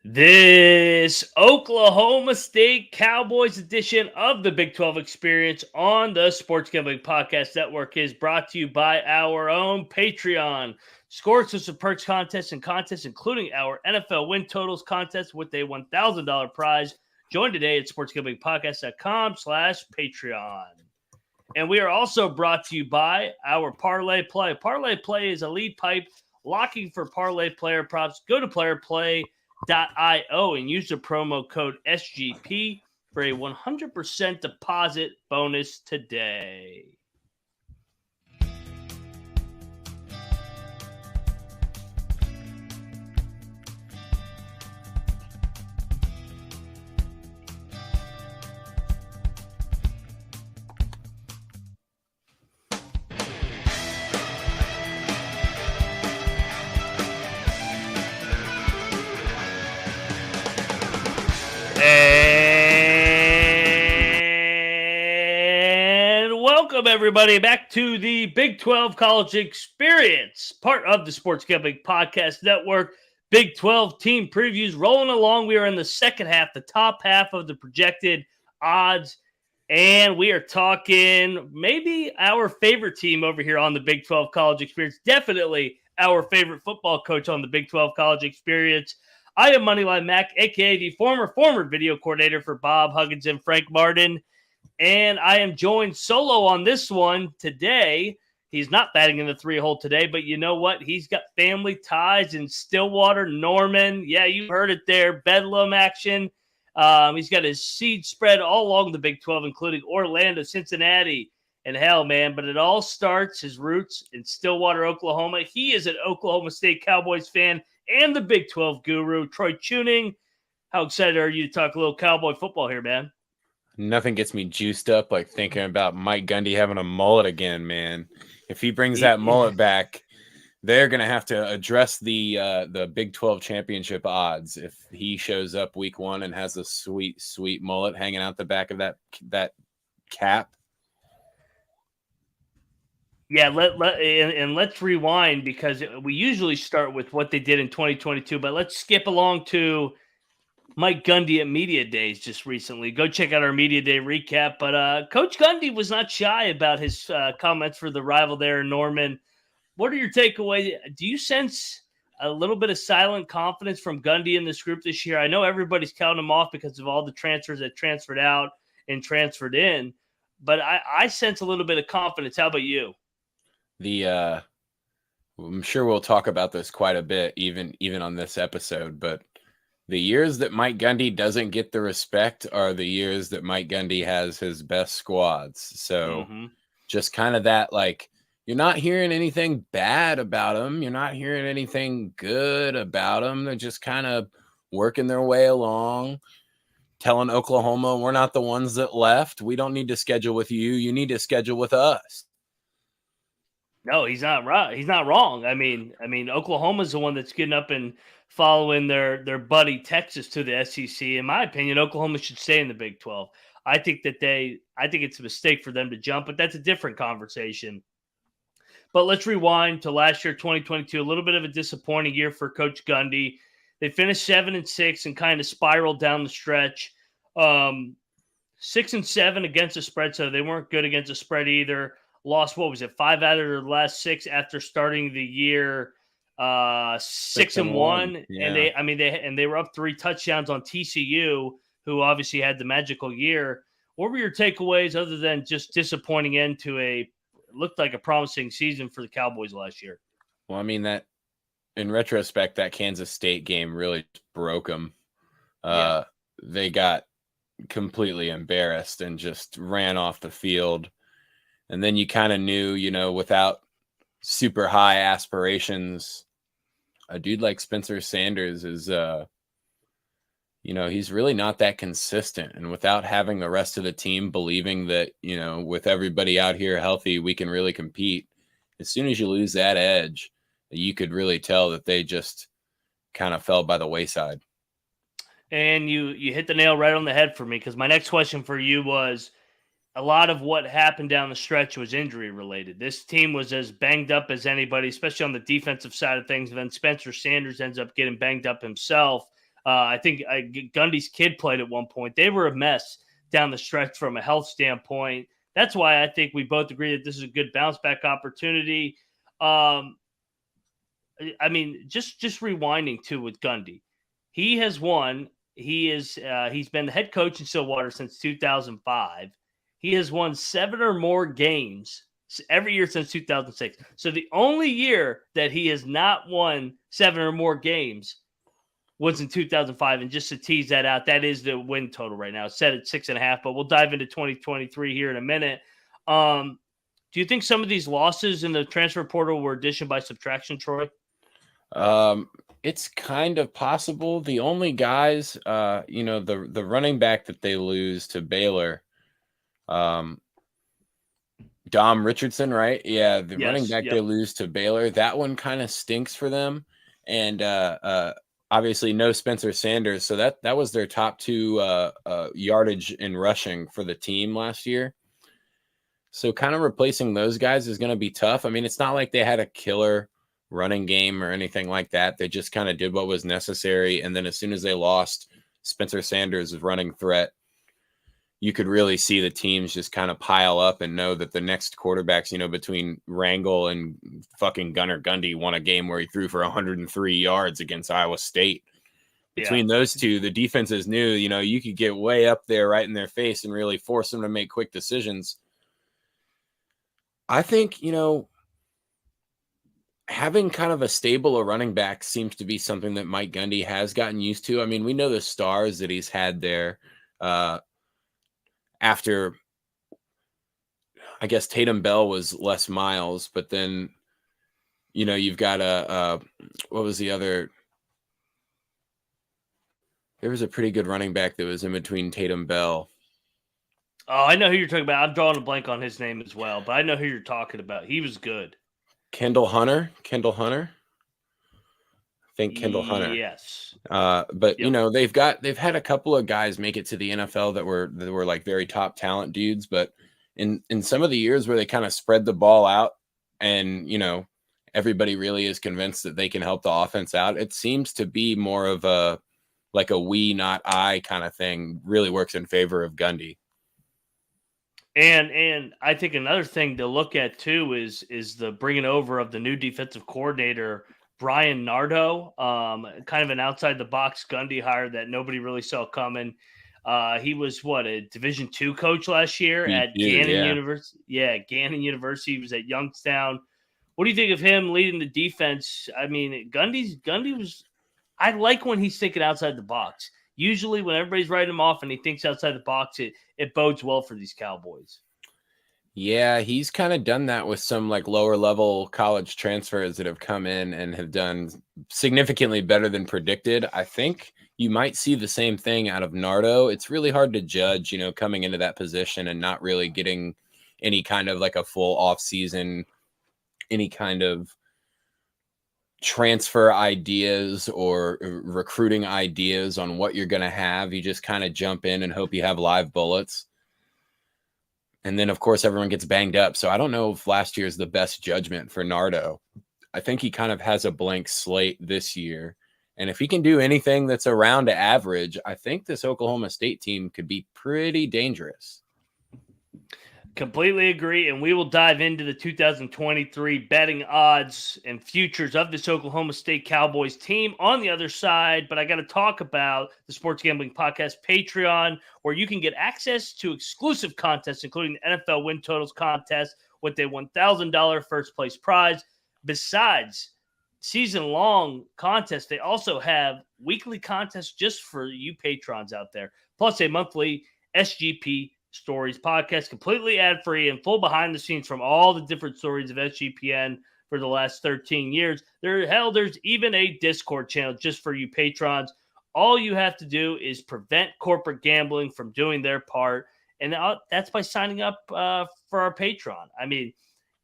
This Oklahoma State Cowboys edition of the Big 12 Experience on the Sports Gambling Podcast Network is brought to you by our own Patreon. Score exclusive perks contests and contests, including our NFL win totals contest with a $1,000 prize. Join today at sportsgamblingpodcast.com/Patreon. And we are also brought to you by our Parlay Play. Parlay Play is a lead pipe locking for parlay player props. Go to playerplay.io and use the promo code SGP for a 100% deposit bonus today. And welcome, everybody, back to the Big 12 College Experience, part of the Sports Gambling Podcast Network. Big 12 team previews rolling along. We are in the second half, the top half of the projected odds, and we are talking maybe our favorite team over here on the Big 12 College Experience, definitely our favorite football coach on the Big 12 College Experience. I am Moneyline Mac, a.k.a. the former video coordinator for Bob Huggins and Frank Martin, and I am joined solo on this one today. He's not batting in the 3-hole today, but you know what? He's got family ties in Stillwater, Norman. Yeah, you heard it there, Bedlam action. He's got his seed spread all along the Big 12, including Orlando, Cincinnati, and hell, man. But it all starts, his roots in Stillwater, Oklahoma. He is an Oklahoma State Cowboys fan and the Big 12 guru, Troy Chewning. How excited are you to talk a little Cowboy football here, man? Nothing gets me juiced up like thinking about Mike Gundy having a mullet again, man. If he brings that mullet back, they're going to have to address the Big 12 championship odds. If he shows up week one and has a sweet, sweet mullet hanging out the back of that cap. Yeah, let's rewind because we usually start with what they did in 2022, but let's skip along to Mike Gundy at Media Days just recently. Go check out our Media Day recap. But Coach Gundy was not shy about his comments for the rival there in Norman. What are your takeaways? Do you sense a little bit of silent confidence from Gundy in this group this year? I know everybody's counting him off because of all the transfers that transferred out and transferred in, but I sense a little bit of confidence. How about you? I'm sure we'll talk about this quite a bit, even on this episode, but the years that Mike Gundy doesn't get the respect are the years that Mike Gundy has his best squads. So just kind of that, like, you're not hearing anything bad about them. You're not hearing anything good about them. They're just kind of working their way along, telling Oklahoma, we're not the ones that left. We don't need to schedule with you. You need to schedule with us. No, he's not right. He's not wrong. I mean, Oklahoma's the one that's getting up and following their buddy Texas to the SEC. In my opinion, Oklahoma should stay in the Big 12. I think it's a mistake for them to jump, but that's a different conversation. But let's rewind to last year, 2022, a little bit of a disappointing year for Coach Gundy. They finished 7-6 and kind of spiraled down the stretch. 6-7 against the spread, so they weren't good against the spread either. Lost, 5 out of their last 6 after starting the year 6-1. Yeah. And they were up 3 touchdowns on TCU, who obviously had the magical year. What were your takeaways other than just disappointing end to looked like a promising season for the Cowboys last year? Well, I mean, that in retrospect, that Kansas State game really broke them. They got completely embarrassed and just ran off the field. And then you kind of knew, without super high aspirations, a dude like Spencer Sanders is, he's really not that consistent. And without having the rest of the team believing that, with everybody out here healthy, we can really compete. As soon as you lose that edge, you could really tell that they just kind of fell by the wayside. And you hit the nail right on the head for me, because my next question for you was, a lot of what happened down the stretch was injury related. This team was as banged up as anybody, especially on the defensive side of things. And then Spencer Sanders ends up getting banged up himself. I think Gundy's kid played at one point. They were a mess down the stretch from a health standpoint. That's why I think we both agree that this is a good bounce back opportunity. I mean, just rewinding too with Gundy, he has won. He's been the head coach in Stillwater since 2005. He has won 7 or more games every year since 2006. So the only year that he has not won 7 or more games was in 2005. And just to tease that out, that is the win total right now. It's set at 6.5, but we'll dive into 2023 here in a minute. Do you think some of these losses in the transfer portal were addition by subtraction, Troy? It's kind of possible. The only guys, the running back that they lose to Baylor, Dom Richardson, right? Yeah, the running back they lose to Baylor, that one kind of stinks for them. And obviously no Spencer Sanders, so that was their top 2 yardage in rushing for the team last year. So kind of replacing those guys is going to be tough. I mean, it's not like they had a killer running game or anything like that. They just kind of did what was necessary. And then as soon as they lost Spencer Sanders' running threat, you could really see the teams just kind of pile up and know that the next quarterbacks, between Rangel and fucking Gunnar Gundy won a game where he threw for 103 yards against Iowa State. Between those two, the defenses knew, you could get way up there right in their face and really force them to make quick decisions. I think, having kind of a stable of running back seems to be something that Mike Gundy has gotten used to. I mean, we know the stars that he's had there after, I guess, Tatum Bell was Les Miles, but then, you've got what was the other? There was a pretty good running back that was in between Tatum Bell. Oh, I know who you're talking about. I'm drawing a blank on his name as well, but I know who you're talking about. He was good. Kendall Hunter. I think Kendall Hunter. Yes. But they've had a couple of guys make it to the NFL that were like very top talent dudes, but in some of the years where they kind of spread the ball out and everybody really is convinced that they can help the offense out, it seems to be more of a we not I kind of thing. Really works in favor of Gundy. And I think another thing to look at too is the bringing over of the new defensive coordinator, Bryan Nardo, kind of an outside the box Gundy hire that nobody really saw coming. He was a Division II coach last year at Gannon University. Yeah, Gannon University. He was at Youngstown. What do you think of him leading the defense? I mean, Gundy was. I like when he's thinking outside the box. Usually when everybody's writing him off and he thinks outside the box, it bodes well for these Cowboys. Yeah, he's kind of done that with some lower level college transfers that have come in and have done significantly better than predicted. I think you might see the same thing out of Nardo. It's really hard to judge, coming into that position and not really getting any kind of a full off season, any kind of transfer ideas or recruiting ideas on what you're going to have. You just kind of jump in and hope you have live bullets. And then, of course, everyone gets banged up. So I don't know if last year is the best judgment for Nardo. I think he kind of has a blank slate this year. And if he can do anything that's around average, I think this Oklahoma State team could be pretty dangerous. Completely agree, and we will dive into the 2023 betting odds and futures of this Oklahoma State Cowboys team on the other side. But I got to talk about the Sports Gambling Podcast Patreon, where you can get access to exclusive contests, including the NFL Win Totals contest with a $1,000 first place prize. Besides season-long contests, they also have weekly contests just for you patrons out there, plus a monthly SGP Stories podcast, completely ad-free and full behind the scenes from all the different stories of SGPN for the last 13 years. There's even a Discord channel just for you patrons. All you have to do is prevent corporate gambling from doing their part, and that's by signing up for our Patreon. I mean,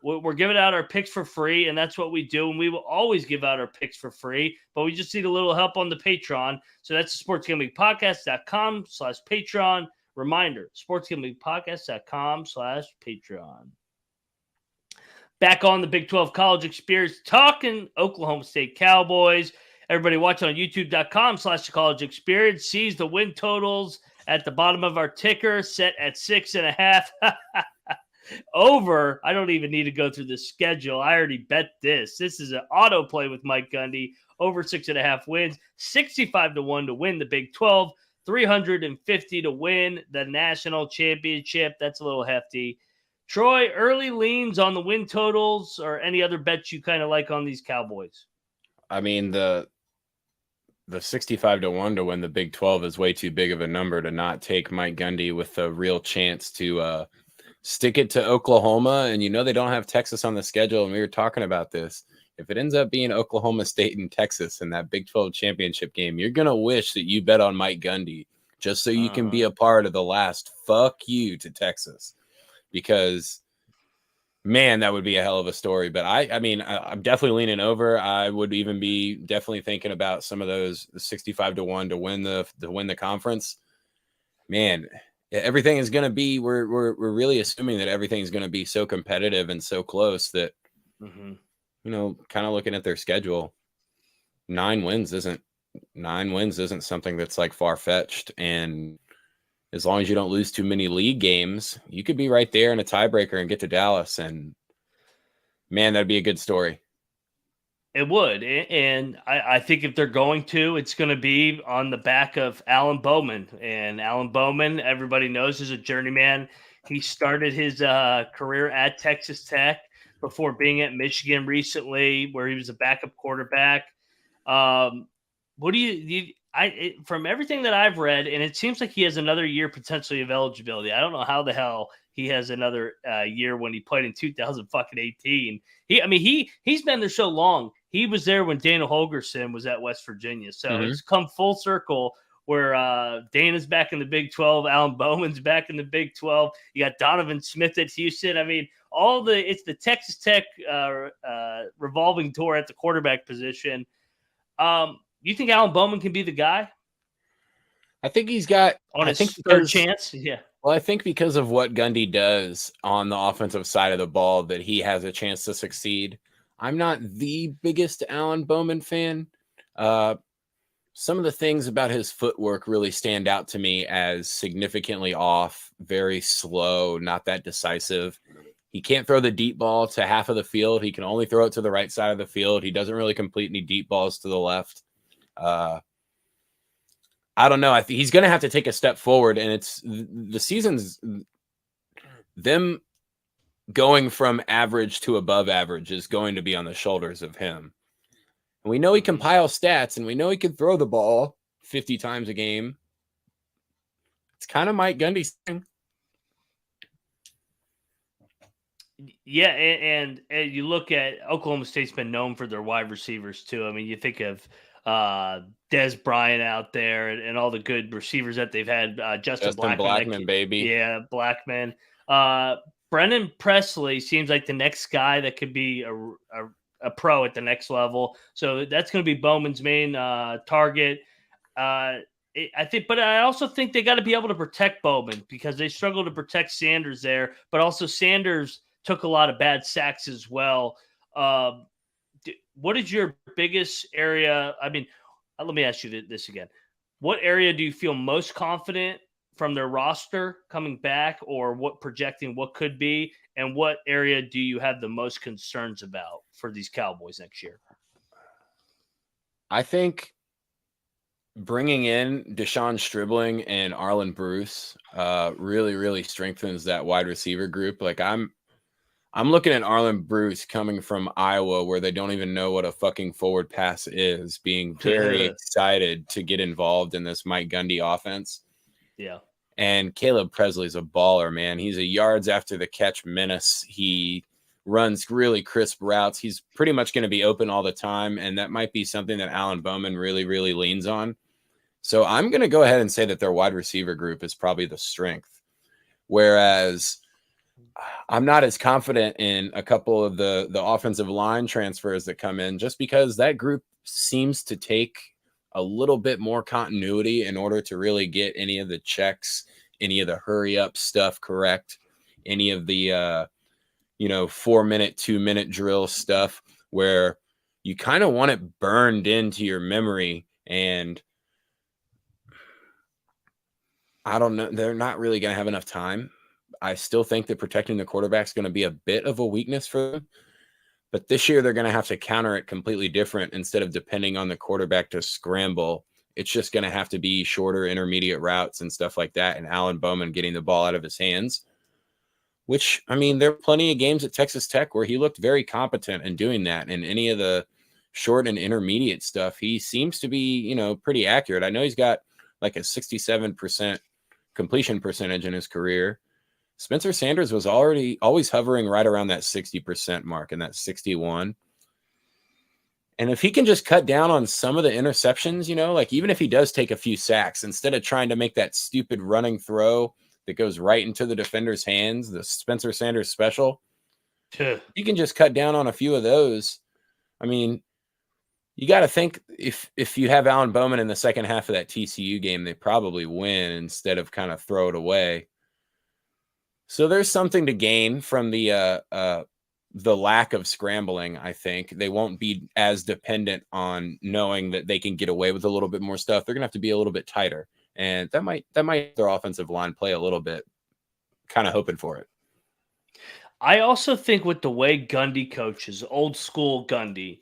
we're giving out our picks for free, and that's what we do, and we will always give out our picks for free, but we just need a little help on the Patreon. So that's sportsgamblingpodcast.com/Patreon. Reminder, sportsgamblingpodcast.com/Patreon. Back on the Big 12 college experience, talking Oklahoma State Cowboys. Everybody watching on youtube.com/the college experience sees the win totals at the bottom of our ticker set at 6.5. Over. I don't even need to go through the schedule. I already bet this. This is an auto play with Mike Gundy. Over 6.5 wins, 65-1 to win the Big 12, 350 to win the national championship. That's a little hefty. Troy, early leans on the win totals or any other bets you kind of like on these Cowboys? I mean, the 65-1 to win the Big 12 is way too big of a number to not take Mike Gundy with a real chance to stick it to Oklahoma. And they don't have Texas on the schedule, and we were talking about this. If it ends up being Oklahoma State and Texas in that Big 12 championship game, you're going to wish that you bet on Mike Gundy just so you can be a part of the last fuck you to Texas. Because, man, that would be a hell of a story. But I'm definitely leaning over. I would even be definitely thinking about some of those 65-1 to win the conference. Man, everything is going to be. We're really assuming that everything is going to be so competitive and so close that, kind of looking at their schedule, 9 wins isn't something that's like far fetched. And as long as you don't lose too many league games, you could be right there in a tiebreaker and get to Dallas. And man, that'd be a good story. It would. And I think if they're going to, it's going to be on the back of Alan Bowman. And Alan Bowman, everybody knows, is a journeyman. He started his career at Texas Tech before being at Michigan recently, where he was a backup quarterback. What do you from everything that I've read, and it seems like he has another year potentially of eligibility. I don't know how the hell he has another year when he played in 2018. He's been there so long. He was there when Dana Holgorsen was at West Virginia. So It's come full circle where Dana's back in the Big 12, Alan Bowman's back in the Big 12. You got Donovan Smith at Houston. It's the Texas Tech revolving door at the quarterback position. You think Alan Bowman can be the guy? I think he's got on his third chance. Yeah. Well, I think because of what Gundy does on the offensive side of the ball, that he has a chance to succeed. I'm not the biggest Alan Bowman fan. Some of the things about his footwork really stand out to me as significantly off, very slow, not that decisive. He can't throw the deep ball to half of the field. He can only throw it to the right side of the field. He doesn't really complete any deep balls to the left. I don't know. I think he's going to have to take a step forward, and it's the season's them going from average to above average is going to be on the shoulders of him. And we know he can pile stats, and we know he can throw the ball 50 times a game. It's kind of Mike Gundy's thing. Yeah, and you look at Oklahoma State's been known for their wide receivers too. You think of Des Bryant out there and all the good receivers that they've had. Justin Blackman, baby. Yeah, Blackman. Brennan Presley seems like the next guy that could be a pro at the next level. So that's going to be Bowman's main target. But I also think they got to be able to protect Bowman because they struggle to protect Sanders there. But also Sanders took a lot of bad sacks as well. What is your biggest area? Let me ask you this again. What area do you feel most confident from their roster coming back, or projecting what could be? And what area do you have the most concerns about for these Cowboys next year? I think bringing in Deshaun Stribling and Arlen Bruce really, really strengthens that wide receiver group. I'm looking at Arlen Bruce coming from Iowa, where they don't even know what a fucking forward pass is, being very excited to get involved in this Mike Gundy offense. Yeah. And Caleb Presley's a baller, man. He's a yards after the catch menace. He runs really crisp routes. He's pretty much going to be open all the time, and that might be something that Alan Bowman really, really leans on. So I'm going to go ahead and say that their wide receiver group is probably the strength, whereas I'm not as confident in a couple of the offensive line transfers that come in, just because that group seems to take a little bit more continuity in order to really get any of the checks, any of the hurry up stuff correct, any of the 4-minute, 2-minute drill stuff where you kind of want it burned into your memory. And I don't know. They're not really going to have enough time. I still think that protecting the quarterback is going to be a bit of a weakness for them. But this year, they're going to have to counter it completely different. Instead of depending on the quarterback to scramble, it's just going to have to be shorter intermediate routes and stuff like that. And Alan Bowman getting the ball out of his hands, which, I mean, there are plenty of games at Texas Tech where he looked very competent in doing that. And any of the short and intermediate stuff, he seems to be, pretty accurate. I know he's got like a 67% completion percentage in his career. Spencer Sanders was always hovering right around that 60% mark, and that 61. And if he can just cut down on some of the interceptions, like even if he does take a few sacks, instead of trying to make that stupid running throw that goes right into the defender's hands, the Spencer Sanders special, he can just cut down on a few of those. I mean, you got to think if you have Alan Bowman in the second half of that TCU game, they probably win instead of kind of throw it away. So there's something to gain from the lack of scrambling. I think they won't be as dependent on knowing that they can get away with a little bit more stuff. They're gonna have to be a little bit tighter, and that might their offensive line play a little bit. Kind of hoping for it. I also think with the way Gundy coaches, old school Gundy,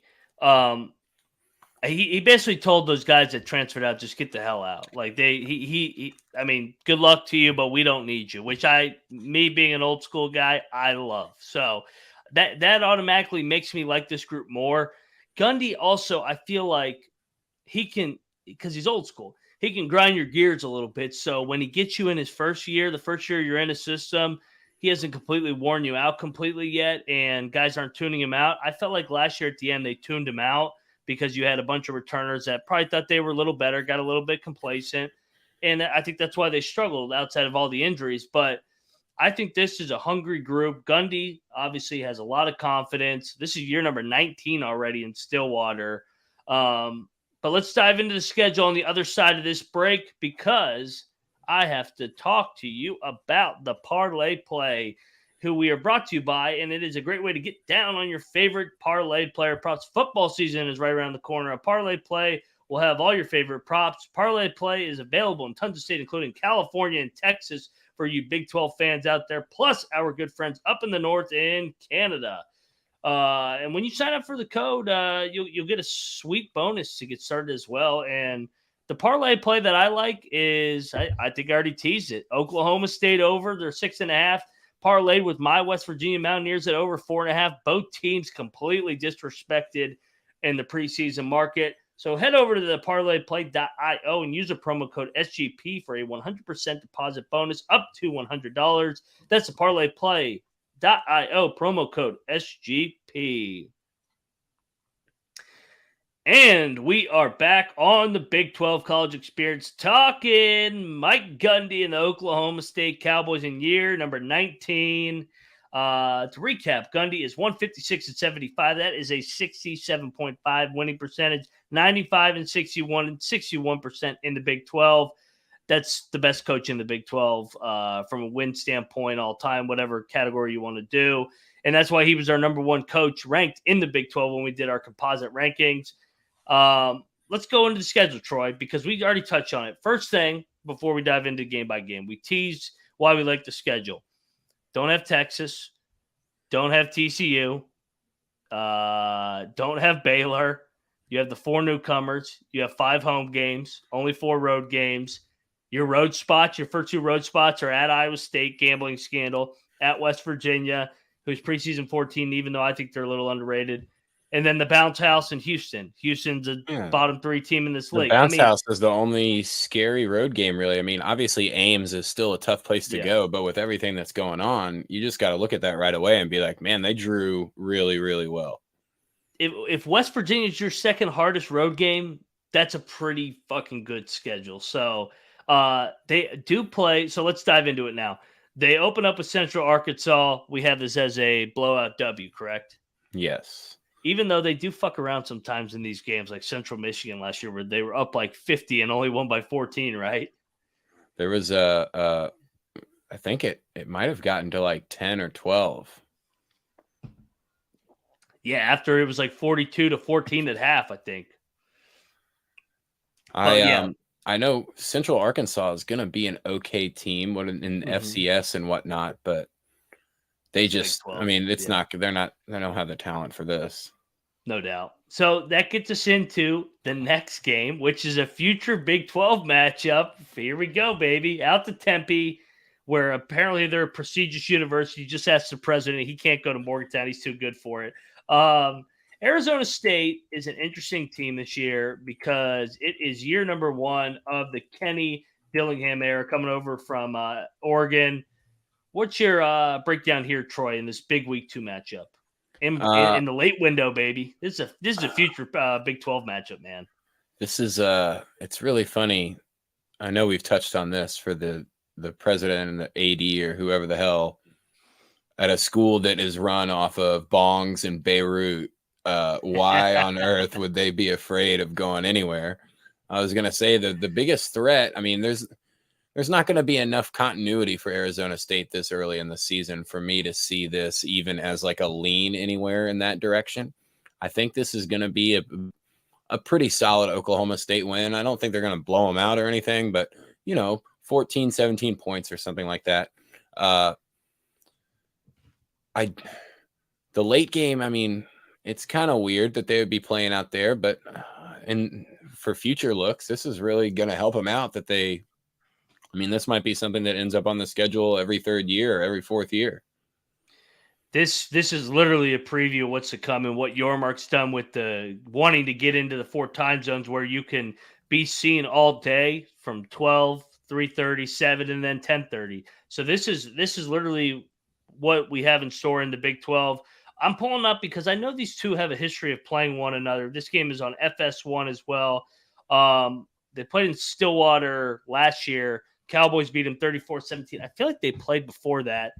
he basically told those guys that transferred out, just get the hell out. Like I mean, good luck to you, but we don't need you, which me being an old school guy, I love. So that automatically makes me like this group more. Gundy also, I feel like he can, because he's old school, he can grind your gears a little bit. So when he gets you in his first year, the first year you're in a system, he hasn't completely worn you out completely yet, and guys aren't tuning him out. I felt like last year at the end, they tuned him out because you had a bunch of returners that probably thought they were a little better, got a little bit complacent. And I think that's why they struggled outside of all the injuries. But I think this is a hungry group. Gundy obviously has a lot of confidence. This is year number 19 already in Stillwater. But let's dive into the schedule on the other side of this break, because I have to talk to you about the parlay play, who we are brought to you by, and it is a great way to get down on your favorite parlay player props. Football season is right around the corner. A parlay play will have all your favorite props. Parlay play is available in tons of states, including California and Texas, for you Big 12 fans out there, plus our good friends up in the north in Canada. And when you sign up for the code, you'll get a sweet bonus to get started as well. And the parlay play that I like is, I think I already teased it, Oklahoma State over. They're 6.5. Parlayed with my West Virginia Mountaineers at over 4.5. Both teams completely disrespected in the preseason market. So head over to the parlayplay.io and use the promo code SGP for a 100% deposit bonus up to $100. That's the parlayplay.io promo code SGP. And we are back on the Big 12 College Experience talking Mike Gundy and the Oklahoma State Cowboys in year number 19. To recap, Gundy is 156-75. That is a 67.5 winning percentage, 95-61, and 61% in the Big 12. That's the best coach in the Big 12 from a win standpoint all time, whatever category you want to do. And that's why he was our number one coach ranked in the Big 12 when we did our composite rankings. Let's go into the schedule, Troy, because we already touched on it. First thing, before we dive into game by game, we teased why we like the schedule. Don't have Texas. Don't have TCU. Don't have Baylor. You have the 4 newcomers. You have 5 home games, only 4 road games. Your road spots, your first 2 road spots are at Iowa State, gambling scandal, at West Virginia, who's preseason 14, even though I think they're a little underrated. And then the bounce house in Houston. Houston's a bottom 3 team in this league. The bounce house is the only scary road game, really. I mean, obviously Ames is still a tough place to go, but with everything that's going on, you just got to look at that right away and be like, man, they drew really, really well. If West Virginia is your second hardest road game, that's a pretty fucking good schedule. So they do play. So let's dive into it now. They open up with Central Arkansas. We have this as a blowout W, correct? Yes. Even though they do fuck around sometimes in these games, like Central Michigan last year, where they were up like 50 and only won by 14, right? There was I think it might have gotten to like 10 or 12. Yeah, after it was like 42-14 at half, I think. I know Central Arkansas is going to be an okay team in FCS and whatnot, but they just, I mean, it's not, they don't have the talent for this. No doubt. So that gets us into the next game, which is a future Big 12 matchup. Here we go, baby. Out to Tempe, where apparently they're a prestigious university. Just asked the president. He can't go to Morgantown. He's too good for it. Arizona State is an interesting team this year because it is year number 1 of the Kenny Dillingham era coming over from Oregon. What's your breakdown here, Troy, in this big week 2 matchup? In the late window, baby. This is a future Big 12 matchup, man. This is it's really funny. I know we've touched on this for the president and the AD or whoever the hell at a school that is run off of bongs in Beirut. Why on earth would they be afraid of going anywhere? I was gonna say the biggest threat. I mean, there's not going to be enough continuity for Arizona State this early in the season for me to see this even as like a lean anywhere in that direction. I think this is going to be a pretty solid Oklahoma State win. I don't think they're going to blow them out or anything, but 14, 17 points or something like that. The late game, I mean, it's kind of weird that they would be playing out there, but and for future looks, this is really going to help them out that this might be something that ends up on the schedule every 3rd year or every 4th year. This is literally a preview of what's to come and what Yormark's done with the wanting to get into the 4 time zones where you can be seen all day from 12, 3:30, 7, and then 10:30. So this is literally what we have in store in the Big 12. I'm pulling up because I know these two have a history of playing one another. This game is on FS1 as well. They played in Stillwater last year. Cowboys beat them 34-17. I feel like they played before that.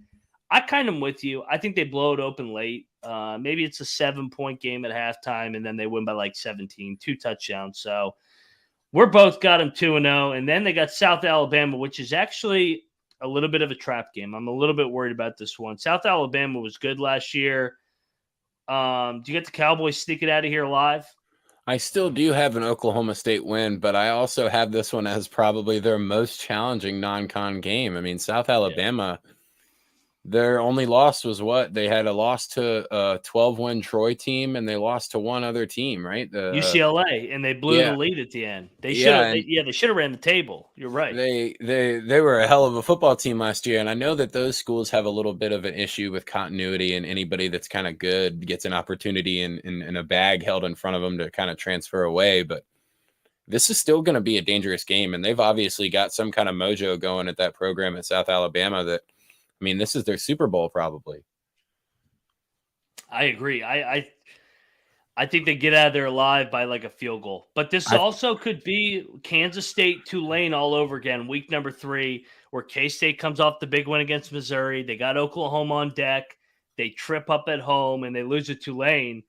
I kind of am with you. I think they blow it open late. Maybe it's a 7-point game at halftime, and then they win by like 17, 2 touchdowns. So we're both got them 2-0. And then they got South Alabama, which is actually a little bit of a trap game. I'm a little bit worried about this one. South Alabama was good last year. Do you get the Cowboys sneaking out of here alive? I still do have an Oklahoma State win, but I also have this one as probably their most challenging non-con game. I mean, South Alabama, their only loss was what? They had a loss to a 12-win Troy team, and they lost to one other team, right? UCLA, and they blew the lead at the end. They should have. They should have ran the table. You're right. They were a hell of a football team last year, and I know that those schools have a little bit of an issue with continuity, and anybody that's kind of good gets an opportunity in a bag held in front of them to kind of transfer away. But this is still going to be a dangerous game, and they've obviously got some kind of mojo going at that program at South Alabama that. I mean, this is their Super Bowl probably. I agree. I think they get out of there alive by like a field goal. But this also could be Kansas State, Tulane all over again, week number 3, where K-State comes off the big win against Missouri. They got Oklahoma on deck. They trip up at home, and they lose to Tulane.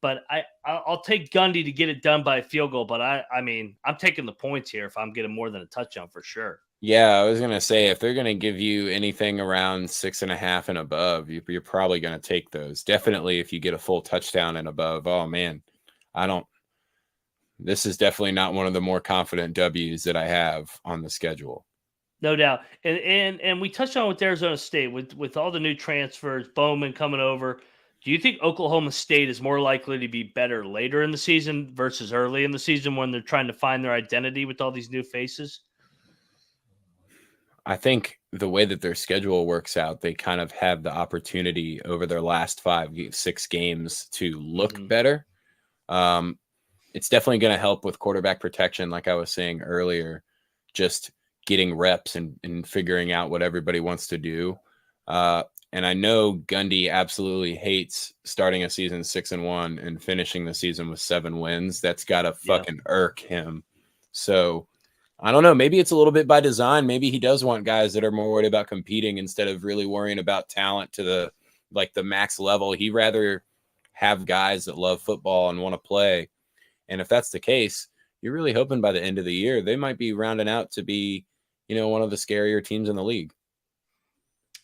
But I'll take Gundy to get it done by a field goal. But I mean, I'm taking the points here if I'm getting more than a touchdown for sure. Yeah, I was going to say, if they're going to give you anything around 6.5 and above, you're probably going to take those. Definitely if you get a full touchdown and above. Oh, man, this is definitely not one of the more confident W's that I have on the schedule. No doubt. And we touched on with Arizona State, with all the new transfers, Bowman coming over. Do you think Oklahoma State is more likely to be better later in the season versus early in the season when they're trying to find their identity with all these new faces? I think the way that their schedule works out, they kind of have the opportunity over their last 5-6 games to look better. It's definitely going to help with quarterback protection, like I was saying earlier, just getting reps and figuring out what everybody wants to do. And I know Gundy absolutely hates starting a season 6-1 and finishing the season with 7 wins. That's got to fucking irk him. So I don't know. Maybe it's a little bit by design. Maybe he does want guys that are more worried about competing instead of really worrying about talent to the max level. He'd rather have guys that love football and want to play. And if that's the case, you're really hoping by the end of the year, they might be rounding out to be, one of the scarier teams in the league.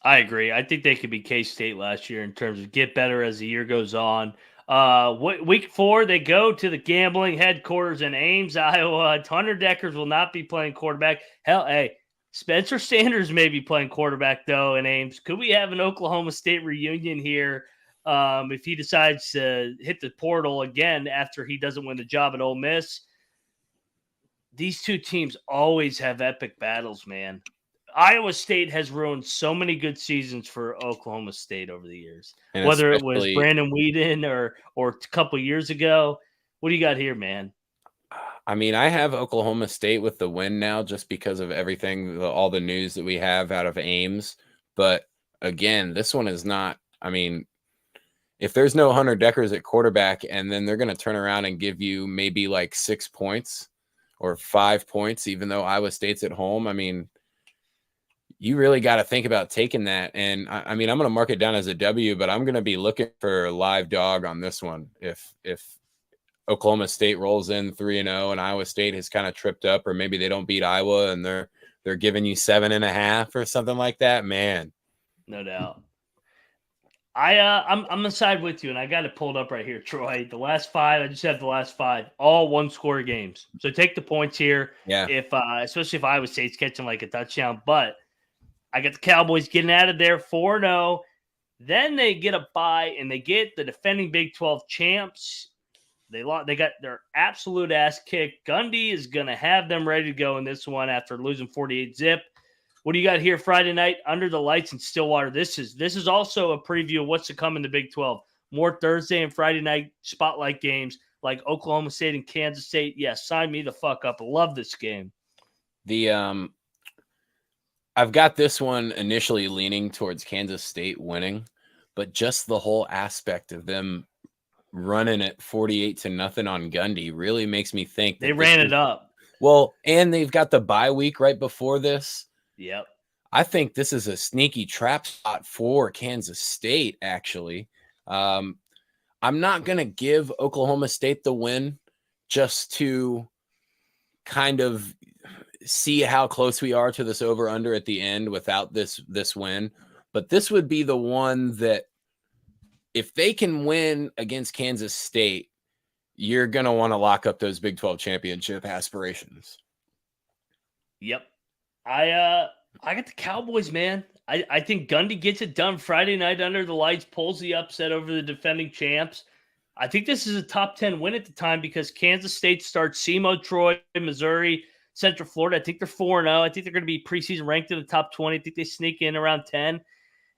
I agree. I think they could be K-State last year in terms of get better as the year goes on. Week 4, they go to the gambling headquarters in Ames, Iowa. Hunter Deckers will not be playing quarterback. Hell, hey, Spencer Sanders may be playing quarterback, though, in Ames. Could we have an Oklahoma State reunion here if he decides to hit the portal again after he doesn't win the job at Ole Miss? These two teams always have epic battles, man. Iowa State has ruined so many good seasons for Oklahoma State over the years, And whether it was Brandon Weeden or a couple years ago. What do you got here, man? I mean, I have Oklahoma State with the win now just because of everything, all the news that we have out of Ames. But again, this one is not, I mean, if there's no Hunter Deckers at quarterback and then they're going to turn around and give you maybe like 6 points or 5 points, even though Iowa State's at home, I mean, you really got to think about taking that. And I mean, I'm going to mark it down as a W, but I'm going to be looking for a live dog on this one. If Oklahoma State rolls in 3-0 and Iowa State has kind of tripped up, or maybe they don't beat Iowa and they're giving you 7.5 or something like that, man. No doubt. I'm gonna side with you, and I got it pulled up right here, Troy. The last 5, I just have the last 5, all 1-score games. So take the points here. Yeah. If especially if Iowa State's catching like a touchdown, but I got the Cowboys getting out of there 4-0. Then they get a bye and they get the defending Big 12 champs. They got their absolute ass kicked. Gundy is going to have them ready to go in this one after losing 48-zip. What do you got here Friday night under the lights in Stillwater? This is also a preview of what's to come in the Big 12. More Thursday and Friday night spotlight games like Oklahoma State and Kansas State. Yes, sign me the fuck up. I love this game. I've got this one initially leaning towards Kansas State winning, but just the whole aspect of them running at 48-0 on Gundy really makes me think they ran it up. Well, and they've got the bye week right before this. Yep. I think this is a sneaky trap spot for Kansas State, actually. I'm not going to give Oklahoma State the win just to kind of see how close we are to this over-under at the end without this win. But this would be the one that if they can win against Kansas State, you're going to want to lock up those Big 12 championship aspirations. Yep. I got the Cowboys, man. I think Gundy gets it done Friday night under the lights, pulls the upset over the defending champs. I think this is a top 10 win at the time because Kansas State starts SEMO, Troy, Missouri, Central Florida. I think they're 4-0. I think they're going to be preseason ranked in the top 20. I think they sneak in around 10.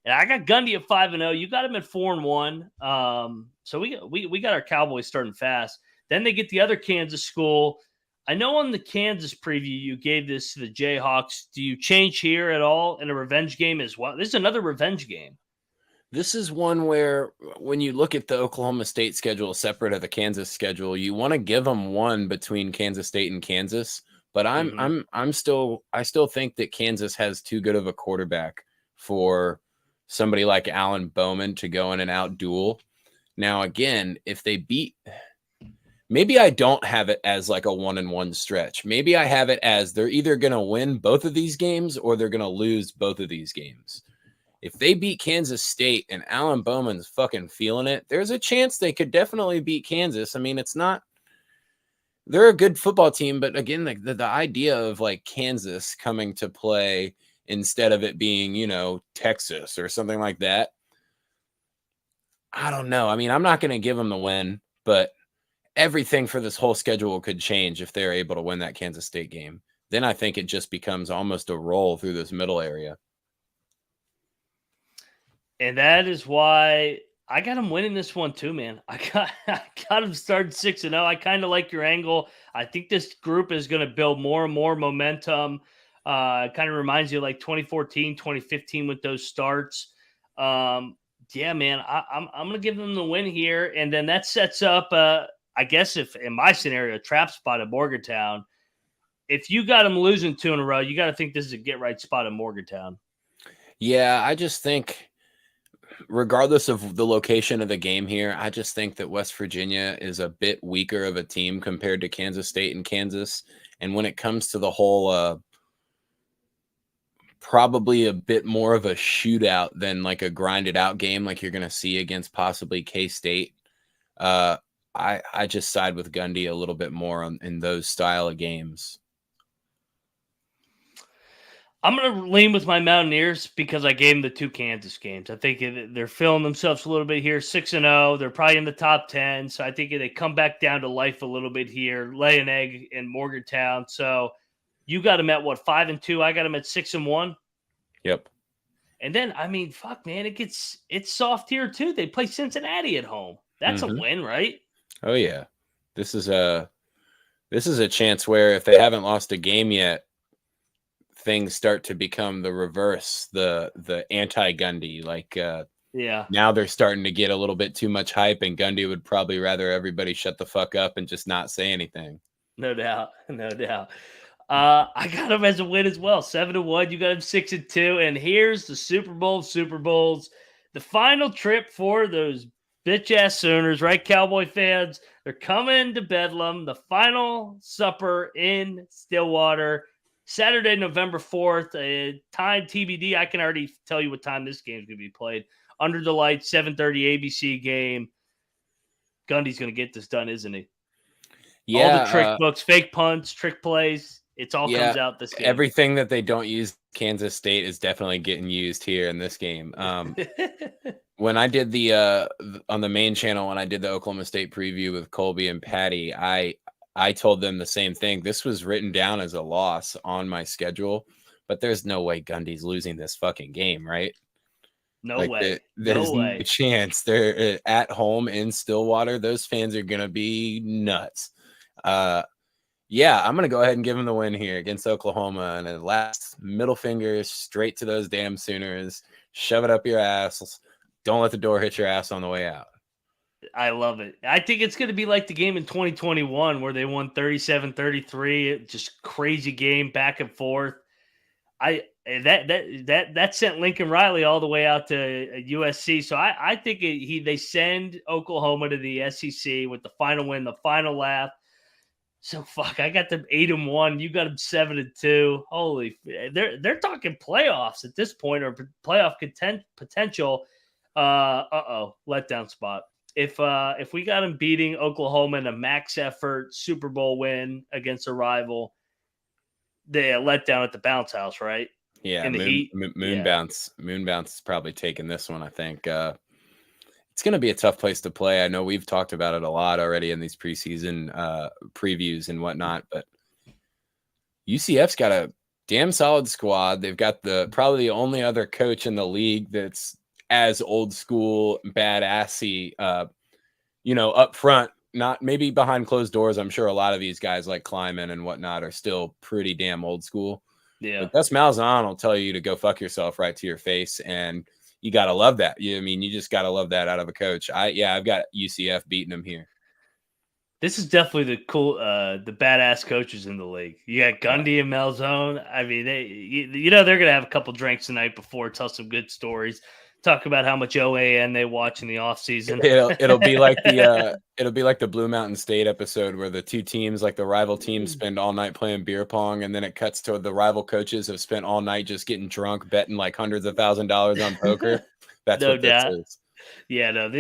And I got Gundy at 5-0. You got him at 4-1. So we got our Cowboys starting fast. Then they get the other Kansas school. I know on the Kansas preview you gave this to the Jayhawks. Do you change here at all in a revenge game as well? This is another revenge game. This is one where when you look at the Oklahoma State schedule separate of the Kansas schedule, you want to give them one between Kansas State and Kansas. But I still think that Kansas has too good of a quarterback for somebody like Alan Bowman to go in and out-duel. Now, again, if they beat – maybe I don't have it as like a 1-1 stretch. Maybe I have it as they're either going to win both of these games or they're going to lose both of these games. If they beat Kansas State and Alan Bowman's fucking feeling it, there's a chance they could definitely beat Kansas. I mean, it's not – they're a good football team, but again, the idea of like Kansas coming to play instead of it being, Texas or something like that, I don't know. I mean, I'm not going to give them the win, but everything for this whole schedule could change if they're able to win that Kansas State game. Then I think it just becomes almost a roll through this middle area. And that is why I got him winning this one too, man. I got him starting 6-0. I kind of like your angle. I think this group is going to build more and more momentum. It kind of reminds you of like 2014, 2015 with those starts. Yeah, man, I'm going to give them the win here. And then that sets up, I guess if in my scenario, a trap spot at Morgantown. If you got them losing 2 in a row, you got to think this is a get-right spot at Morgantown. Yeah, I just think regardless of the location of the game here, I just think that West Virginia is a bit weaker of a team compared to Kansas State and Kansas. And when it comes to the whole probably a bit more of a shootout than like a grinded out game like you're going to see against possibly K-State. I just side with Gundy a little bit more in those style of games. I'm going to lean with my Mountaineers because I gave them the 2 Kansas games. I think they're feeling themselves a little bit here, 6-0. They're probably in the top 10. So I think they come back down to life a little bit here, lay an egg in Morgantown. So you got them at what, 5-2? I got them at 6-1. Yep. And then, I mean, fuck, man, it's soft here too. They play Cincinnati at home. That's a win, right? Oh yeah. This is a chance where if they haven't lost a game yet, things start to become the reverse, the anti-Gundy. Like, now they're starting to get a little bit too much hype, and Gundy would probably rather everybody shut the fuck up and just not say anything. No doubt. I got him as a win as well, 7-1. You got him 6-2, and here's the Super Bowls, the final trip for those bitch ass Sooners, right, Cowboy fans? They're coming to Bedlam, the final supper in Stillwater. Saturday, November 4th, time TBD. I can already tell you what time this game is going to be played. Under the lights, 7:30 ABC game. Gundy's going to get this done, isn't he? Yeah. All the trick books, fake punts, trick plays. It's all comes out this game. Everything that they don't use Kansas State is definitely getting used here in this game. When I did on the main channel, when I did the Oklahoma State preview with Colby and Patty, I told them the same thing. This was written down as a loss on my schedule, but there's no way Gundy's losing this fucking game, right? No way. There's no chance. They're at home in Stillwater. Those fans are going to be nuts. Yeah, I'm going to go ahead and give them the win here against Oklahoma. And the last middle finger straight to those damn Sooners. Shove it up your ass. Don't let the door hit your ass on the way out. I love it. I think it's going to be like the game in 2021 where they won 37-33. Just crazy game, back and forth. That sent Lincoln Riley all the way out to USC. So I think they send Oklahoma to the SEC with the final win, the final laugh. So fuck, I got them 8-1. You got them 7-2. Holy, they're talking playoffs at this point, or playoff potential. Letdown spot. If we got them beating Oklahoma in a max effort Super Bowl win against a rival, they let down at the bounce house, right? Yeah, in the heat. Bounce is probably taking this one. I think it's going to be a tough place to play. I know we've talked about it a lot already in these preseason previews and whatnot, but UCF's got a damn solid squad. They've got probably the only other coach in the league that's as old school, badassy, up front, not maybe behind closed doors. I'm sure a lot of these guys like Kleiman and whatnot are still pretty damn old school. Yeah. But Gus Malzahn will tell you to go fuck yourself right to your face. And you got to love that. You just got to love that out of a coach. I've got UCF beating them here. This is definitely the badass coaches in the league. You got Gundy and Malzahn. I mean, they're going to have a couple drinks the night before, tell some good stories. Talk about how much OAN they watch in the offseason. It'll be like the Blue Mountain State episode where the two teams, like the rival teams, spend all night playing beer pong, and then it cuts to the rival coaches have spent all night just getting drunk, betting like hundreds of $1,000s on poker. That's no what this doubt. is. Yeah, no,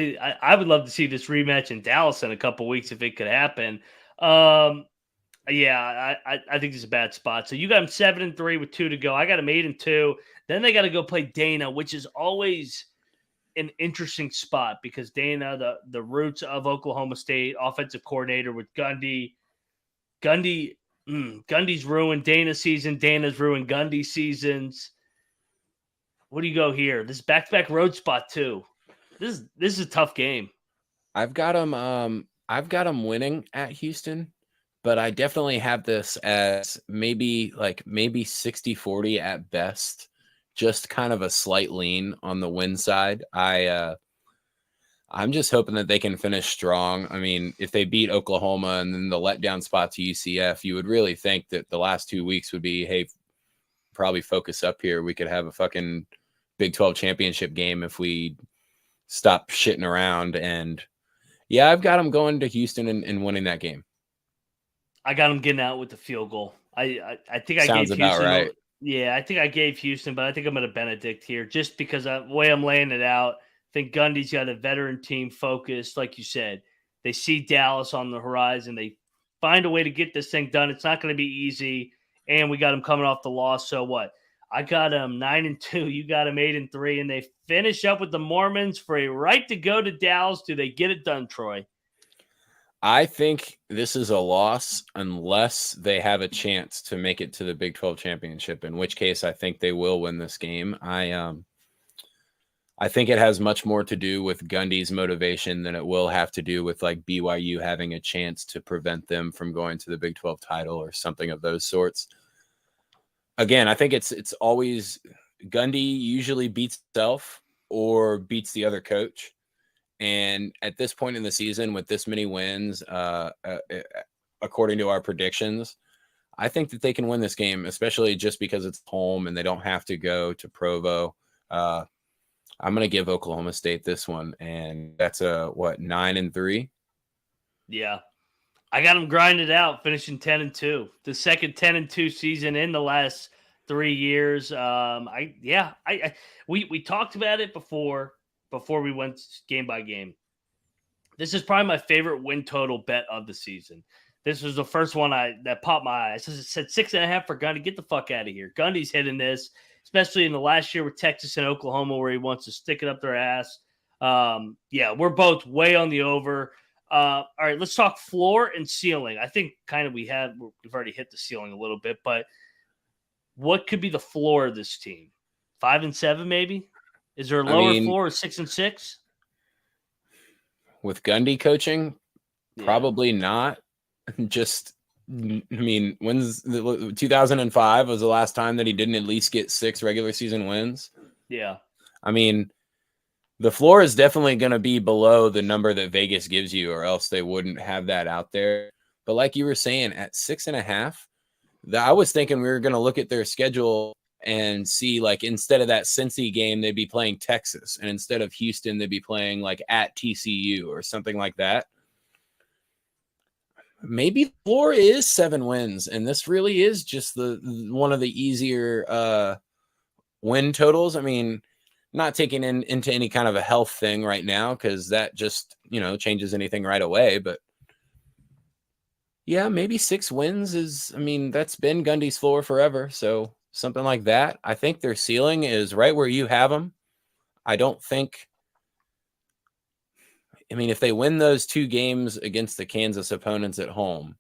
I would love to see this rematch in Dallas in a couple weeks if it could happen. Yeah, I think this is a bad spot. So you got them 7-3 with 2 to go. I got them 8-2. Then they got to go play Dana, which is always an interesting spot because Dana, the roots of Oklahoma State, offensive coordinator with Gundy. Gundy's ruined Dana's season. Dana's ruined Gundy's seasons. What do you go here? This back-to-back road spot too. This is a tough game. I've got them winning at Houston, but I definitely have this as maybe 60-40 at best. Just kind of a slight lean on the win side. I'm just hoping that they can finish strong. I mean, if they beat Oklahoma and then the letdown spot to UCF, you would really think that the last 2 weeks would be, hey, probably focus up here. We could have a fucking Big 12 championship game if we stop shitting around. And yeah, I've got them going to Houston and winning that game. I got them getting out with the field goal. I think Sounds gave about Houston right. Yeah, I think I gave Houston, but I think I'm going to Benedict here just because of the way I'm laying it out. I think Gundy's got a veteran team focused. Like you said, They see Dallas on the horizon. They find a way to get this thing done. It's not going to be easy, and we got them coming off the loss. So what? I got them 9-2. You got them 8-3, and they finish up with the Mormons for a right to go to Dallas. Do they get it done, Troy? I think this is a loss unless they have a chance to make it to the Big 12 championship, in which case I think they will win this game. I think it has much more to do with Gundy's motivation than it will have to do with like BYU having a chance to prevent them from going to the Big 12 title or something of those sorts. Again, I think it's always Gundy usually beats himself or beats the other coach. And at this point in the season, with this many wins, according to our predictions, I think that they can win this game, especially just because it's home and they don't have to go to Provo. I'm going to give Oklahoma State this one, and that's 9-3? Yeah. I got them grinded out, finishing 10-2. The second 10-2 season in the last 3 years. We talked about it before we went game by game. This is probably my favorite win total bet of the season. This was the first one that popped my eyes. It said 6.5 for Gundy. Get the fuck out of here. Gundy's hitting this, especially in the last year with Texas and Oklahoma, where he wants to stick it up their ass. We're both way on the over. All right, let's talk floor and ceiling. I think we've already hit the ceiling a little bit, but what could be the floor of this team? 5-7, maybe? Is there a lower floor of 6-6? With Gundy coaching, probably not. Just, when's 2005 was the last time that he didn't at least get 6 regular season wins? Yeah. The floor is definitely going to be below the number that Vegas gives you, or else they wouldn't have that out there. But like you were saying, at 6.5, I was thinking we were going to look at their schedule and see, like, instead of that Cincy game, they'd be playing Texas, and instead of Houston, they'd be playing like at TCU or something like that. Maybe the floor is 7 wins, and this really is just one of the easier win totals. Not taking into any kind of a health thing right now, because that just changes anything right away. But yeah, maybe 6 wins is. That's been Gundy's floor forever. So something like that. I think their ceiling is right where you have them. I don't think. If they win those 2 games against the Kansas opponents at home,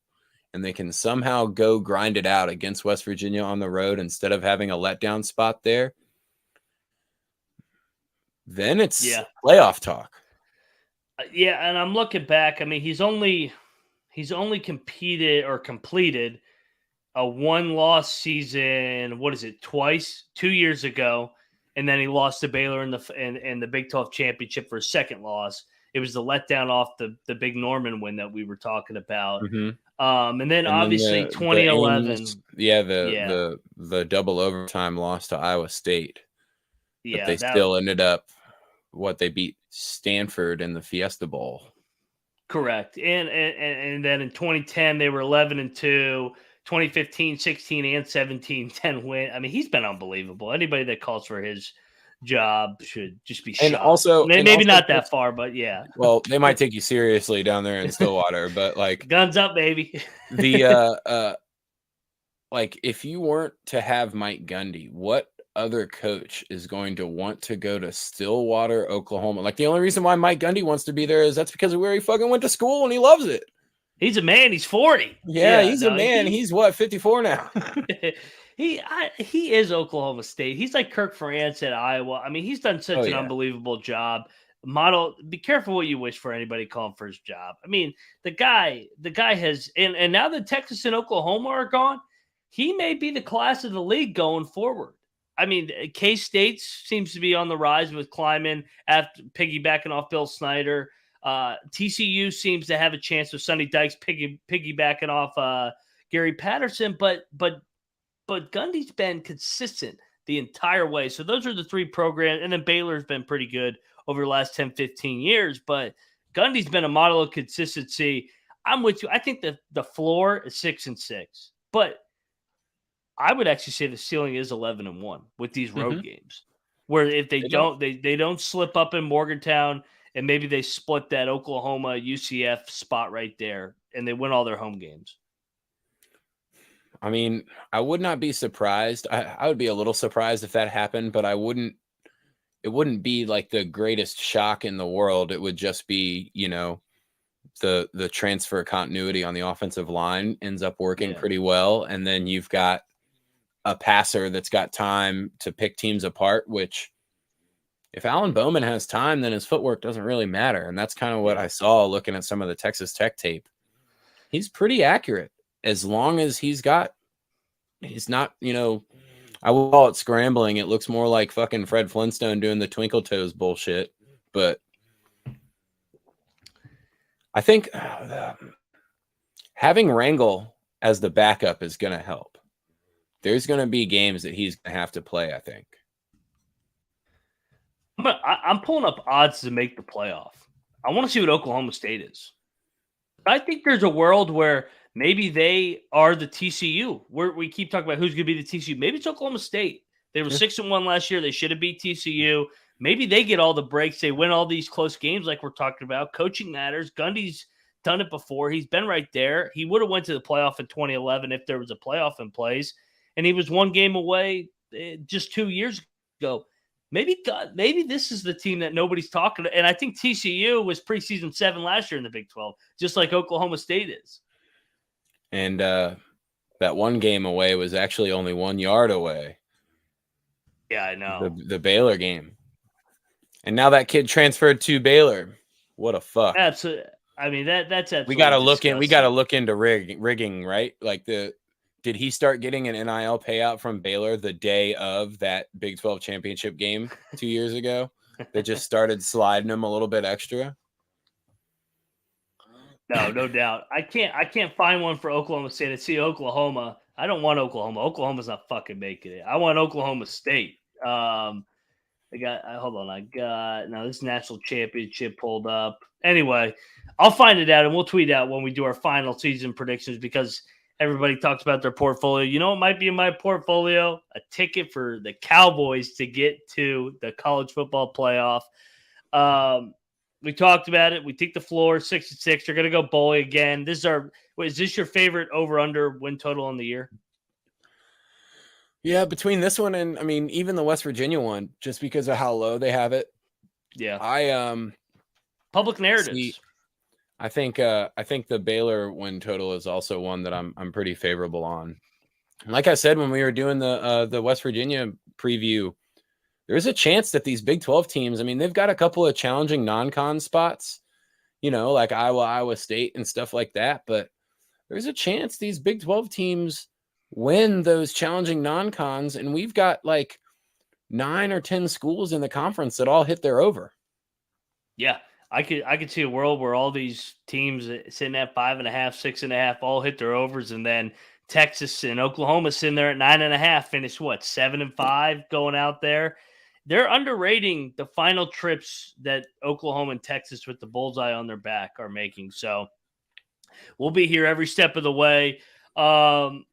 and they can somehow go grind it out against West Virginia on the road instead of having a letdown spot there, then it's playoff talk. And I'm looking back. He's only competed or completed a 1-loss season. What is it? Twice, 2 years ago, and then he lost to Baylor in the Big 12 championship for a second loss. It was the letdown off the big Norman win that we were talking about. Mm-hmm. And then obviously 2011. The double overtime loss to Iowa State. Yeah, but they still ended up they beat Stanford in the Fiesta Bowl. Correct. And then in 2010 they were 11-2. 2015, 16, and 17, 10 win. He's been unbelievable. Anybody that calls for his job should just be shocked. Maybe not that far, but yeah. Well, they might take you seriously down there in Stillwater, but like guns up, baby. If you weren't to have Mike Gundy, what other coach is going to want to go to Stillwater, Oklahoma? Like, the only reason why Mike Gundy wants to be there is that's because of where he fucking went to school and he loves it. He's a man. He's 40. Yeah, he's a man. He's 54 now. He is Oklahoma State. He's like Kirk Ferentz at Iowa. He's done such an unbelievable job. Model. Be careful what you wish for anybody calling for his job. The guy has, and now that Texas and Oklahoma are gone, he may be the class of the league going forward. K-State seems to be on the rise with Kleiman after piggybacking off Bill Snyder. TCU seems to have a chance with Sonny Dykes piggybacking off Gary Patterson, but Gundy's been consistent the entire way. So those are the 3 programs, and then Baylor's been pretty good over the last 10, 15 years, but Gundy's been a model of consistency. I'm with you. I think the floor is 6-6, but I would actually say the ceiling is 11-1 with these road games, where if they don't slip up in Morgantown and maybe they split that Oklahoma UCF spot right there, and they win all their home games. I mean, I would not be surprised. I would be a little surprised if that happened, but it wouldn't be like the greatest shock in the world. It would just be, the transfer continuity on the offensive line ends up working pretty well. And then you've got a passer that's got time to pick teams apart, which if Alan Bowman has time, then his footwork doesn't really matter. And that's kind of what I saw looking at some of the Texas Tech tape. He's pretty accurate as long as he's not, I will call it scrambling. It looks more like fucking Fred Flintstone doing the twinkle toes bullshit. But I think having Rangel as the backup is going to help. There's going to be games that he's going to have to play, I think. I'm pulling up odds to make the playoff. I want to see what Oklahoma State is. I think there's a world where maybe they are the TCU. We keep talking about who's going to be the TCU. Maybe it's Oklahoma State. They were 6-1 last year. They should have beat TCU. Maybe they get all the breaks. They win all these close games like we're talking about. Coaching matters. Gundy's done it before. He's been right there. He would have went to the playoff in 2011 if there was a playoff in place. And he was one game away just 2 years ago. Maybe this is the team that nobody's talking to. And I think TCU was preseason 7 last year in the Big 12, just like Oklahoma State is. And that one game away was actually only 1 yard away. Yeah, I know. The Baylor game. And now that kid transferred to Baylor. What a fuck. Absolutely. I mean, that's absolutely we got to look into rigging, right? Like did he start getting an NIL payout from Baylor the day of that Big 12 championship game 2 years ago? That just started sliding him a little bit extra. No doubt. I can't find one for Oklahoma State. I see Oklahoma. I don't want Oklahoma. Oklahoma's not fucking making it. I want Oklahoma State. I got this national championship pulled up. Anyway, I'll find it out and we'll tweet out when we do our final season predictions because everybody talks about their portfolio. You know what might be in my portfolio? A ticket for the Cowboys to get to the college football playoff. We talked about it. We take the floor 6-6. They're going to go bowling again. Is this your favorite over-under win total in the year? Yeah, between this one and, I mean, even the West Virginia one, just because of how low they have it. Yeah. Public narratives. I think the Baylor win total is also one that I'm pretty favorable on. Like I said, when we were doing the West Virginia preview, there's a chance that these Big 12 teams, I mean, they've got a couple of challenging non-con spots, like Iowa State and stuff like that. But there's a chance these Big 12 teams win those challenging non-cons, and we've got like 9 or 10 schools in the conference that all hit their over. Yeah, I could see a world where all these teams sitting at 5.5, 6.5 all hit their overs, and then Texas and Oklahoma sitting there at 9.5, finish 7-5 going out there. They're underrating the final trips that Oklahoma and Texas with the bullseye on their back are making. So we'll be here every step of the way. Troy,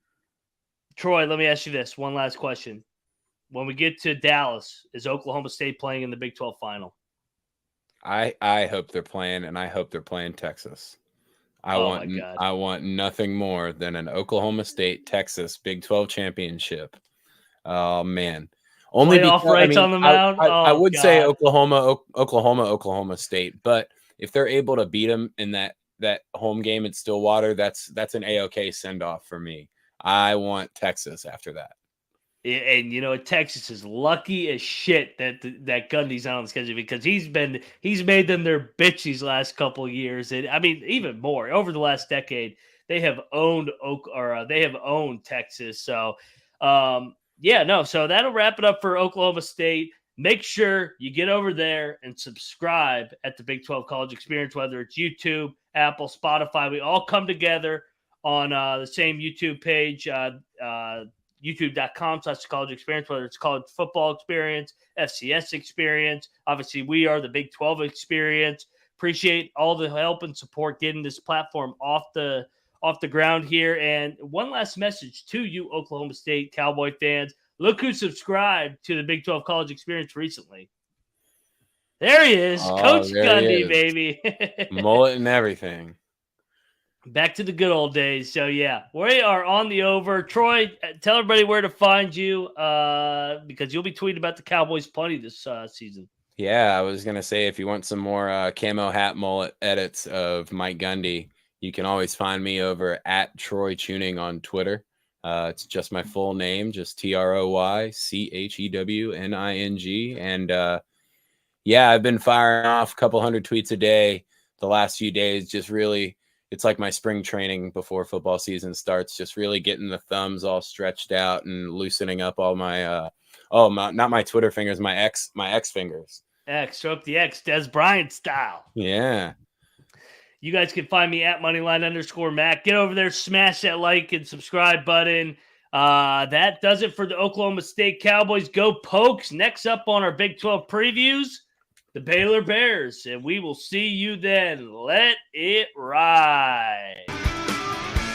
let me ask you this. One last question. When we get to Dallas, is Oklahoma State playing in the Big 12 final? I hope they're playing, and I hope they're playing Texas. I want nothing more than an Oklahoma State Texas Big 12 championship. Oh man. Only playoff rights on the mound. I would say Oklahoma State, but if they're able to beat them in that home game at Stillwater, that's an A-OK send-off for me. I want Texas after that. And Texas is lucky as shit that Gundy's not on the schedule because he's made them their bitch these last couple of years. And I mean, even more over the last decade, they have owned Texas. So, so that'll wrap it up for Oklahoma State. Make sure you get over there and subscribe at the Big 12 College Experience, whether it's YouTube, Apple, Spotify. We all come together on the same YouTube page, youtube.com/college experience, whether it's college football experience, FCS experience. Obviously, we are the Big 12 experience. Appreciate all the help and support getting this platform off the ground here. And one last message to you, Oklahoma State Cowboy fans. Look who subscribed to the Big 12 College Experience recently. There he is, Oh, Coach there he Gundy, is. baby. Mullet and everything. Back to the good old days. So, yeah, we are on the over. Troy, tell everybody where to find you because you'll be tweeting about the Cowboys plenty this season. Yeah, I was going to say, if you want some more camo hat mullet edits of Mike Gundy, you can always find me over at Troy Chewning on Twitter. It's just my full name, just TroyChewning. And yeah, I've been firing off a couple hundred tweets a day the last few days. Just really, it's like my spring training before football season starts, just really getting the thumbs all stretched out and loosening up all my, not my Twitter fingers, my X fingers. Show up the X, Des Bryant style. Yeah. You guys can find me at Moneyline_Mac. Get over there, smash that like and subscribe button. That does it for the Oklahoma State Cowboys. Go Pokes. Next up on our Big 12 previews, the Baylor Bears. And we will see you then. Let it ride.